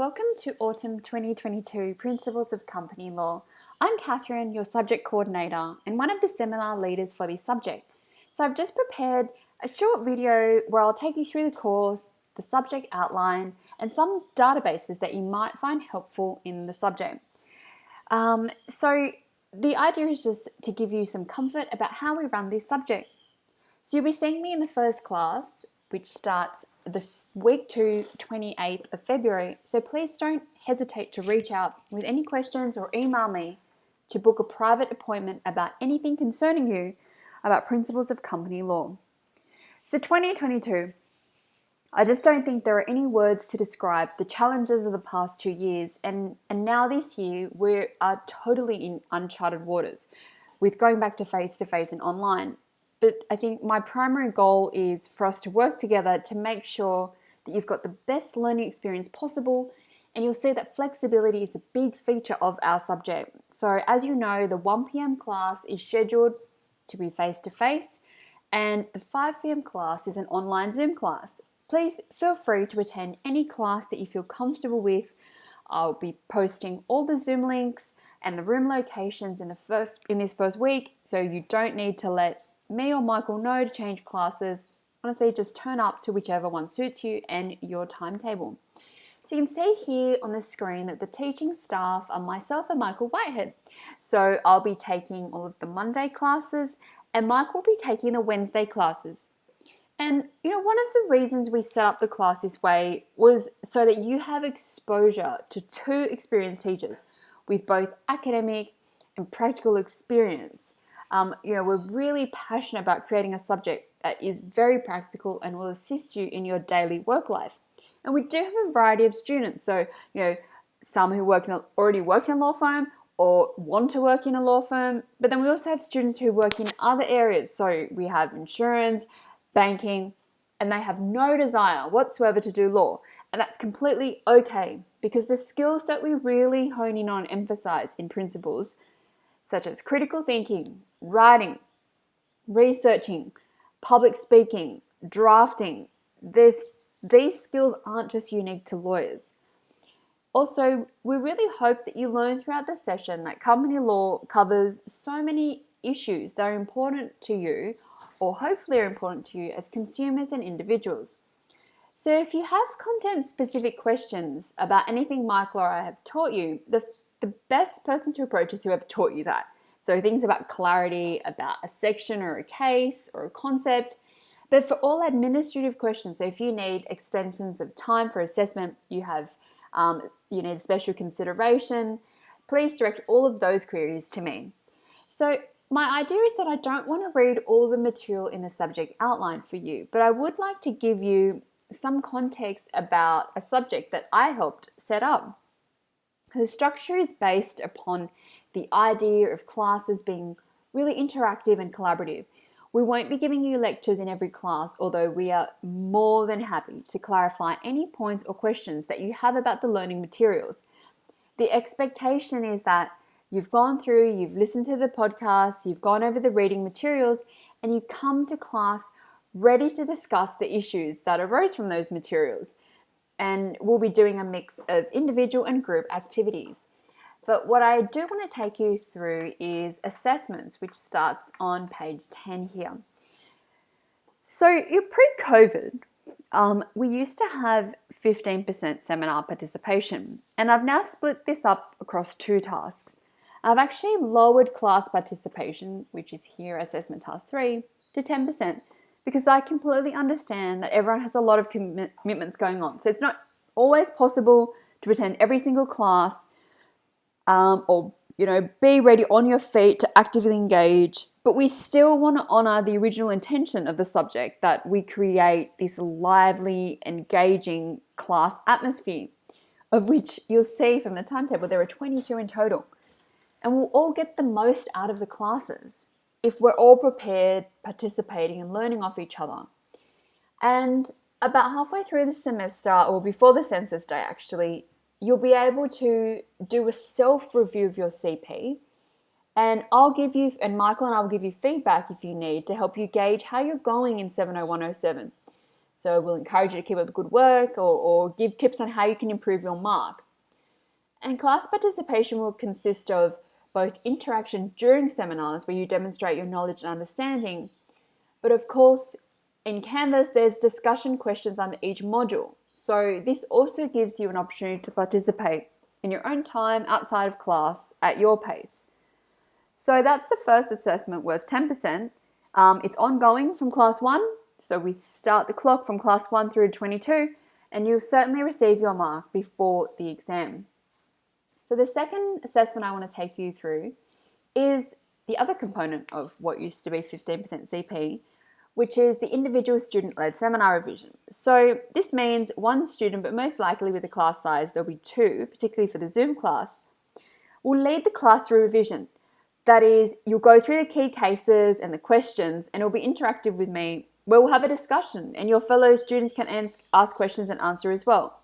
welcome to Autumn 2022 Principles of Company Law. I'm Catherine, your subject coordinator and one of the seminar leaders for this subject. So I've just prepared a short video where I'll take you through the course, the subject outline, and some databases that you might find helpful in the subject. So the idea is just to give you some comfort about how we run this subject. So you'll be seeing me in the first class, which starts the week 2, 28th of February. So please don't hesitate to reach out with any questions or email me to book a private appointment about anything concerning you about principles of company law. So 2022, I just don't think there are any words to describe the challenges of the past 2 years, and now this year we are totally in uncharted waters with going back to face-to-face and online. But I think my primary goal is for us to work together to make sure that you've got the best learning experience possible, and you'll see that flexibility is a big feature of our subject. So as you know, the 1 p.m. class is scheduled to be face-to-face, and the 5 p.m. class is an online Zoom class. Please feel free to attend any class that you feel comfortable with. I'll be posting all the Zoom links and the room locations in this first week, so you don't need to let me or Michael know to change classes. Honestly, just turn up to whichever one suits you and your timetable. So you can see here on the screen that the teaching staff are myself and Michael Whitehead. So I'll be taking all of the Monday classes and Michael will be taking the Wednesday classes. And one of the reasons we set up the class this way was so that you have exposure to two experienced teachers with both academic and practical experience. We're really passionate about creating a subject that is very practical and will assist you in your daily work life. And we do have a variety of students. So, some who already work in a law firm or want to work in a law firm. But then we also have students who work in other areas. So we have insurance, banking, and they have no desire whatsoever to do law. And that's completely okay, because the skills that we really hone in on and emphasize in principles, such as critical thinking, writing, researching, public speaking, drafting, these skills aren't just unique to lawyers. Also, we really hope that you learn throughout the session that company law covers so many issues that are important to you, or hopefully are important to you as consumers and individuals. So if you have content-specific questions about anything Michael or I have taught you, the best person to approach is whoever taught you that. So things about clarity, about a section or a case or a concept. But for all administrative questions, so if you need extensions of time for assessment, you need special consideration, please direct all of those queries to me. So my idea is that I don't want to read all the material in the subject outline for you, but I would like to give you some context about a subject that I helped set up. The structure is based upon the idea of classes being really interactive and collaborative. We won't be giving you lectures in every class, although we are more than happy to clarify any points or questions that you have about the learning materials. The expectation is that you've gone through, you've listened to the podcast, you've gone over the reading materials, and you come to class ready to discuss the issues that arose from those materials. And we'll be doing a mix of individual and group activities. But what I do want to take you through is assessments, which starts on page 10 here. So pre-COVID, we used to have 15% seminar participation, and I've now split this up across 2 tasks. I've actually lowered class participation, which is here assessment task 3, to 10%, because I completely understand that everyone has a lot of commitments going on. So it's not always possible to attend every single class or be ready on your feet to actively engage. But we still want to honor the original intention of the subject, that we create this lively, engaging class atmosphere, of which you'll see from the timetable there are 22 in total. And we'll all get the most out of the classes if we're all prepared, participating and learning off each other. And about halfway through the semester, or before the census day actually, you'll be able to do a self-review of your CP, and Michael and I will give you feedback if you need to help you gauge how you're going in 70107. So we'll encourage you to keep up the good work or give tips on how you can improve your mark. And class participation will consist of both interaction during seminars where you demonstrate your knowledge and understanding, but of course in Canvas there's discussion questions under each module. So this also gives you an opportunity to participate in your own time outside of class at your pace. So that's the first assessment worth 10%. It's ongoing from class 1, so we start the clock from class 1 through 22, and you'll certainly receive your mark before the exam. So the second assessment I want to take you through is the other component of what used to be 15% CP, which is the individual student-led seminar revision. So this means one student, but most likely with a class size, there'll be 2, particularly for the Zoom class, will lead the class through revision. That is, you'll go through the key cases and the questions, and it'll be interactive with me, where we'll have a discussion, and your fellow students can ask questions and answer as well.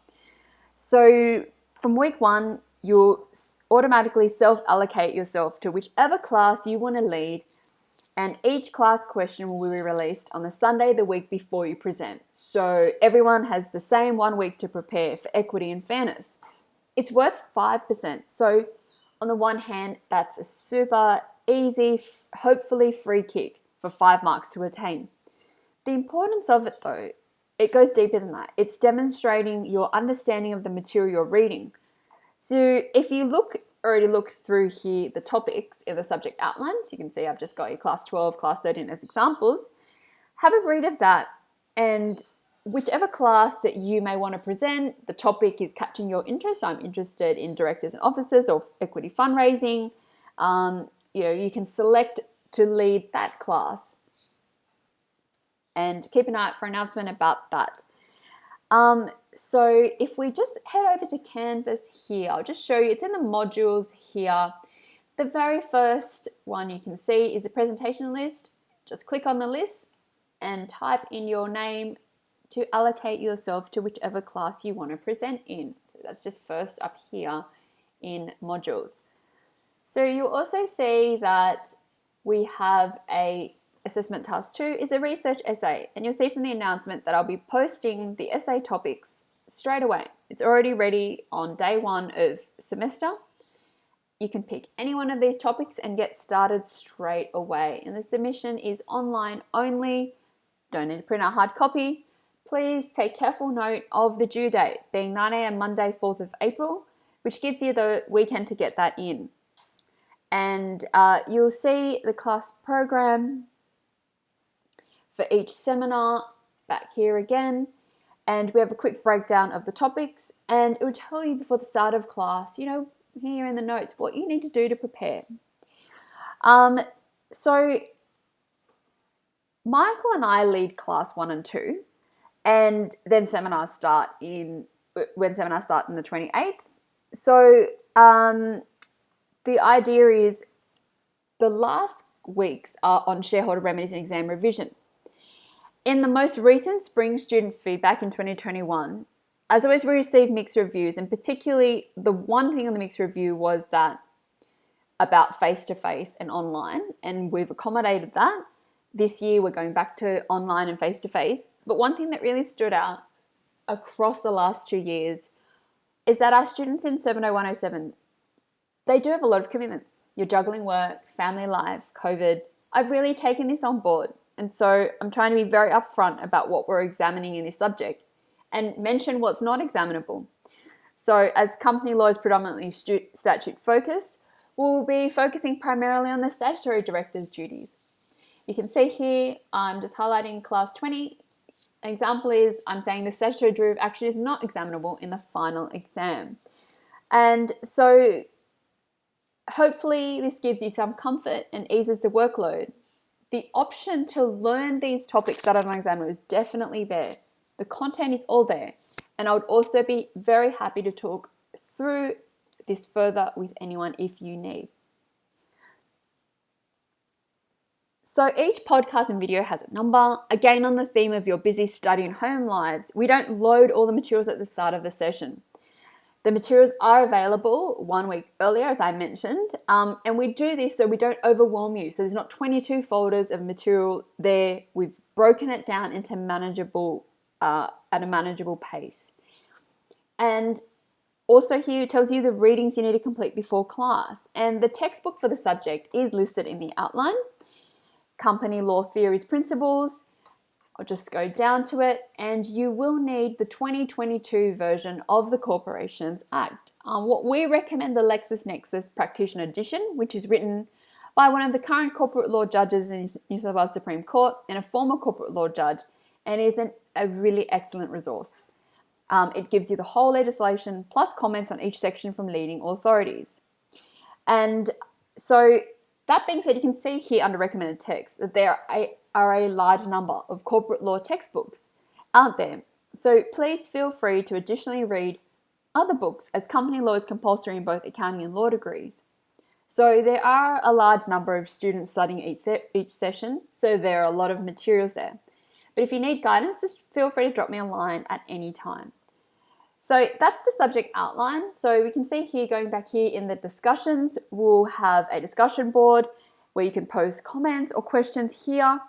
So from week 1, you'll automatically self-allocate yourself to whichever class you want to lead, and each class question will be released on the Sunday the week before you present. So everyone has the same 1 week to prepare for equity and fairness. It's worth 5%. So on the one hand, that's a super easy, hopefully free kick for 5 marks to attain. The importance of it though, it goes deeper than that. It's demonstrating your understanding of the material you're reading. So if you already look through here the topics in the subject outlines, you can see I've just got your class 12, class 13 as examples. Have a read of that, and whichever class that you may want to present, the topic is catching your interest. I'm interested in directors and officers or equity fundraising. You can select to lead that class, and keep an eye out for an announcement about that. So if we just head over to Canvas here, I'll just show you, it's in the modules here. The very first one you can see is a presentation list. Just click on the list and type in your name to allocate yourself to whichever class you want to present in. So that's just first up here in modules. So you'll also see that we have a assessment task 2 is a research essay, and you'll see from the announcement that I'll be posting the essay topics straight away. It's already ready on day 1 of semester. You can pick any one of these topics and get started straight away, and the submission is online only. Don't need to print a hard copy. Please take careful note of the due date being 9 a.m. Monday 4th of April, which gives you the weekend to get that in. And you'll see the class program for each seminar back here again, and we have a quick breakdown of the topics, and it will tell you before the start of class, here in the notes, what you need to do to prepare. So Michael and I lead class 1 and 2, and then seminars start on the 28th. So the idea is the last weeks are on shareholder remedies and exam revision. In the most recent spring student feedback in 2021, as always, we received mixed reviews, and particularly the one thing on the mixed review was that about face-to-face and online, and we've accommodated that. This year we're going back to online and face-to-face, but one thing that really stood out across the last 2 years is that our students in 70107, they do have a lot of commitments. You're juggling work, family life, COVID. I've really taken this on board. And so I'm trying to be very upfront about what we're examining in this subject and mention what's not examinable. So as company law is predominantly statute focused, we'll be focusing primarily on the statutory director's duties. You can see here, I'm just highlighting class 20. An example is I'm saying the statutory derivative action is not examinable in the final exam. And so hopefully this gives you some comfort and eases the workload. The option to learn these topics that are not examinable is definitely there. The content is all there. And I would also be very happy to talk through this further with anyone if you need. So each podcast and video has a number. Again, on the theme of your busy study and home lives, we don't load all the materials at the start of the session. The materials are available 1 week earlier, as I mentioned, and we do this so we don't overwhelm you. So there's not 22 folders of material there. We've broken it down into manageable at a manageable pace. And also here it tells you the readings you need to complete before class. And the textbook for the subject is listed in the outline. Company Law Theories Principles. I'll just go down to it, and you will need the 2022 version of the Corporations Act. What we recommend the LexisNexis Practitioner Edition, which is written by one of the current corporate law judges in New South Wales Supreme Court and a former corporate law judge, and is a really excellent resource. It gives you the whole legislation plus comments on each section from leading authorities. And so that being said, you can see here under recommended text that there are a large number of corporate law textbooks out there. So please feel free to additionally read other books, as company law is compulsory in both accounting and law degrees. So there are a large number of students studying each session, so there are a lot of materials there. But if you need guidance, just feel free to drop me a line at any time. So that's the subject outline. So we can see here, going back here in the discussions, we'll have a discussion board where you can post comments or questions here.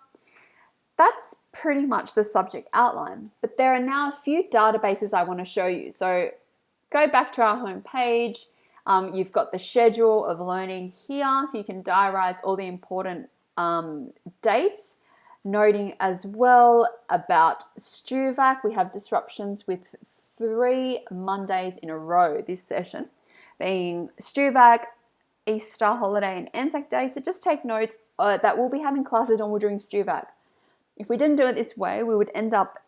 That's pretty much the subject outline. But there are now a few databases I want to show you. So go back to our home page. You've got the schedule of learning here, so you can diarize all the important dates. Noting as well about STUVAC, we have disruptions with 3 Mondays in a row this session, being STUVAC, Easter holiday, and Anzac Day. So just take notes that we'll be having classes normal during STUVAC. If we didn't do it this way, we would end up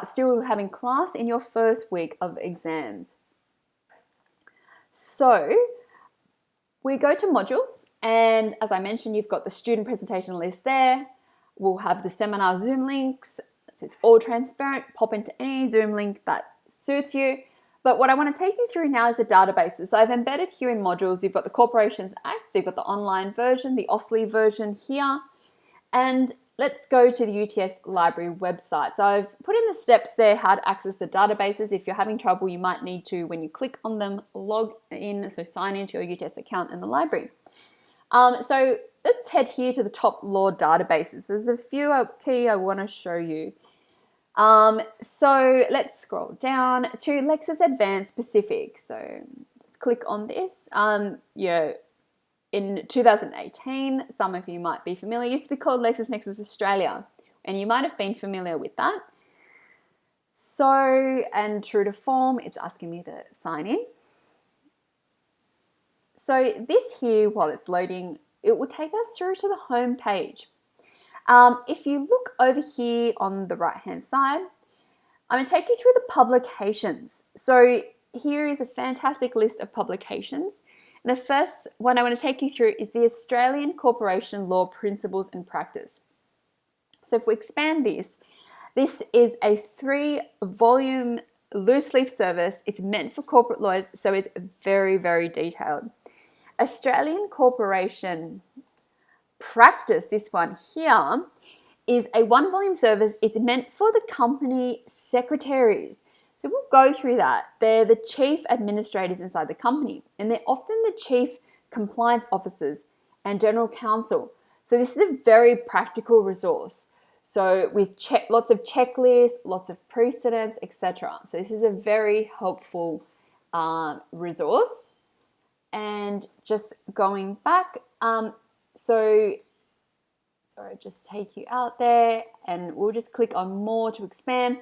still having class in your first week of exams. So we go to modules, and as I mentioned, you've got the student presentation list there. We'll have the seminar Zoom links. So it's all transparent. Pop into any Zoom link that suits you. But what I want to take you through now is the databases. So I've embedded here in modules. You've got the Corporations Act. So you've got the online version, the OSLI version here. And let's go to the UTS Library website. So I've put in the steps there, how to access the databases. If you're having trouble, you might need to, when you click on them, log in. So sign into your UTS account in the library. So let's head here to the top law databases. There's a few key I want to show you. So let's scroll down to Lexis Advanced Pacific. So let's click on this. In 2018, some of you might be familiar, it used to be called LexisNexis Australia, and you might have been familiar with that. So, and true to form, it's asking me to sign in. So this here, while it's loading, it will take us through to the home page. If you look over here on the right-hand side, I'm going to take you through the publications. So here is a fantastic list of publications. And the first one I want to take you through is the Australian Corporation Law Principles and Practice. So if we expand this is a 3-volume loose leaf service. It's meant for corporate lawyers, so it's very, very detailed. Australian Corporation Practice, this one here, is a 1-volume service. It's meant for the company secretaries. So we'll go through that. They're the chief administrators inside the company, and they're often the chief compliance officers and general counsel. So this is a very practical resource. So with lots of checklists, lots of precedents, etc. So this is a very helpful resource. And just going back, just take you out there, and we'll just click on more to expand.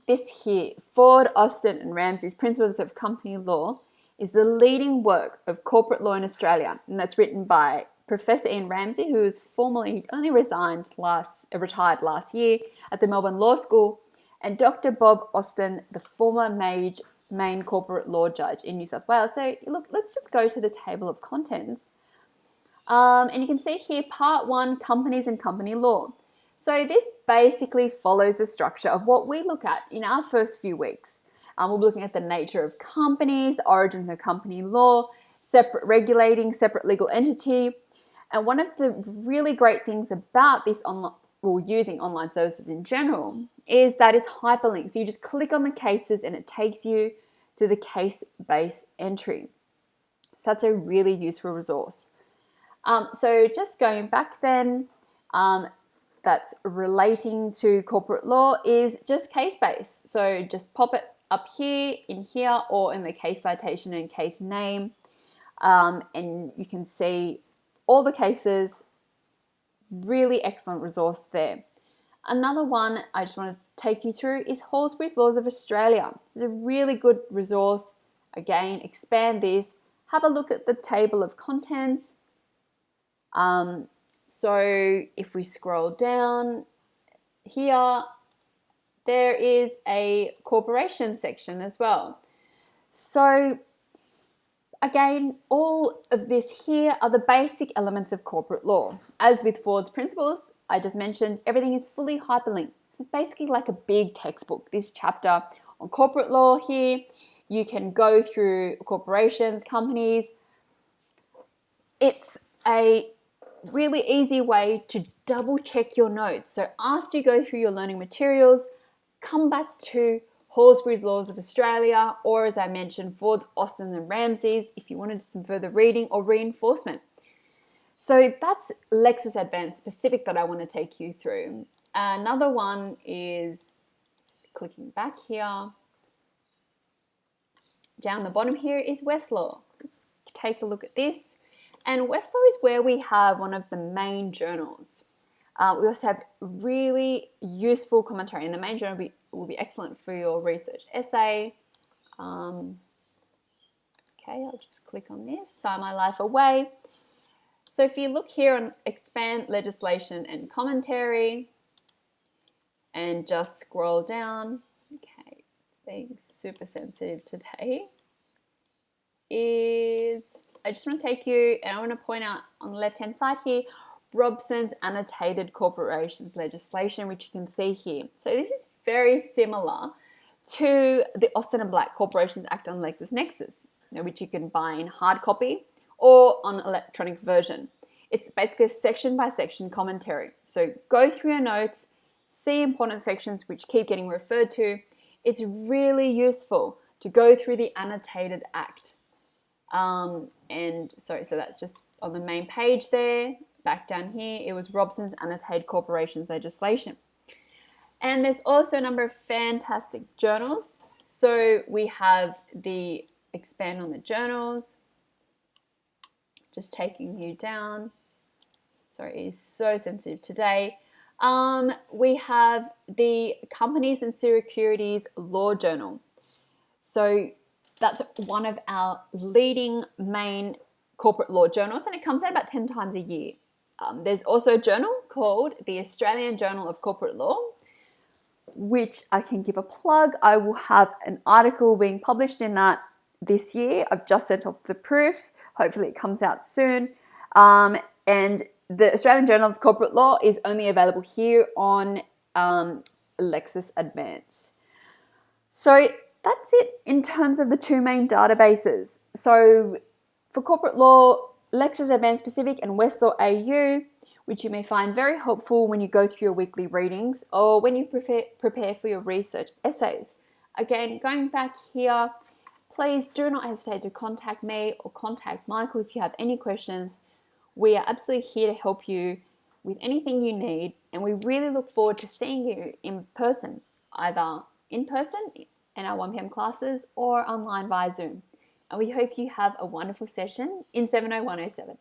This here, Ford, Austin and Ramsey's Principles of Company Law, is the leading work of corporate law in Australia, and that's written by Professor Ian Ramsey, who is only retired last year at the Melbourne Law School, and Dr. Bob Austin, the former main corporate law judge in New South Wales. So look, let's just go to the table of contents. And you can see here, Part 1, Companies and Company Law. So this basically follows the structure of what we look at in our first few weeks. We'll be looking at the nature of companies, the origin of company law, separate legal entity. And one of the really great things about this using online services in general is that it's hyperlinked. So you just click on the cases and it takes you to the case-based entry. So that's a really useful resource. So just going back then, that's relating to corporate law is just case-based. So just pop it up here, in here, or in the case citation and case name, and you can see all the cases. Really excellent resource there. Another one I just want to take you through is Halsbury's Laws of Australia. It's a really good resource. Again, expand this. Have a look at the table of contents. So if we scroll down here, there is a corporation section as well. So again, all of this here are the basic elements of corporate law. As with Ford's principles, I just mentioned, everything is fully hyperlinked. It's basically like a big textbook. This chapter on corporate law here, you can go through corporations, companies. It's a really easy way to double check your notes. So after you go through your learning materials, come back to Halsbury's Laws of Australia, or as I mentioned, Ford's, Austin's and Ramsay's if you wanted some further reading or reinforcement. So that's Lexis Advanced Pacific that I want to take you through. Another one is, clicking back here, down the bottom here is Westlaw. Let's take a look at this. And Westlaw is where we have one of the main journals. We also have really useful commentary, and the main journal will be excellent for your research essay. Okay, I'll just click on this, Sign My Life Away. So if you look here on Expand Legislation and Commentary, and just scroll down, okay, it's being super sensitive today, I just want to take you, and I want to point out on the left-hand side here, Robson's Annotated Corporations Legislation, which you can see here. So this is very similar to the Austin and Black Corporations Act on LexisNexis, which you can buy in hard copy or on electronic version. It's basically a section-by-section commentary. So go through your notes, see important sections which keep getting referred to. It's really useful to go through the annotated act. So that's just on the main page there. Back down here, it was Robson's Annotated Corporations Legislation. And there's also a number of fantastic journals. So we have the Expand on the Journals, just taking you down. Sorry, it is so sensitive today. We have the Companies and Securities Law Journal. So that's one of our leading main corporate law journals, and it comes out about 10 times a year. There's also a journal called the Australian Journal of Corporate Law, which I can give a plug. I will have an article being published in that this year. I've just sent off the proof. Hopefully it comes out soon. And the Australian Journal of Corporate Law is only available here on Lexis Advanced. So that's it in terms of the two main databases. So for corporate law, Lexis Advanced Pacific and Westlaw AU, which you may find very helpful when you go through your weekly readings or when you prepare for your research essays. Again, going back here, please do not hesitate to contact me or contact Michael if you have any questions. We are absolutely here to help you with anything you need, and we really look forward to seeing you in person, either in person in our 1 p.m. classes or online via Zoom. And we hope you have a wonderful session in 70107.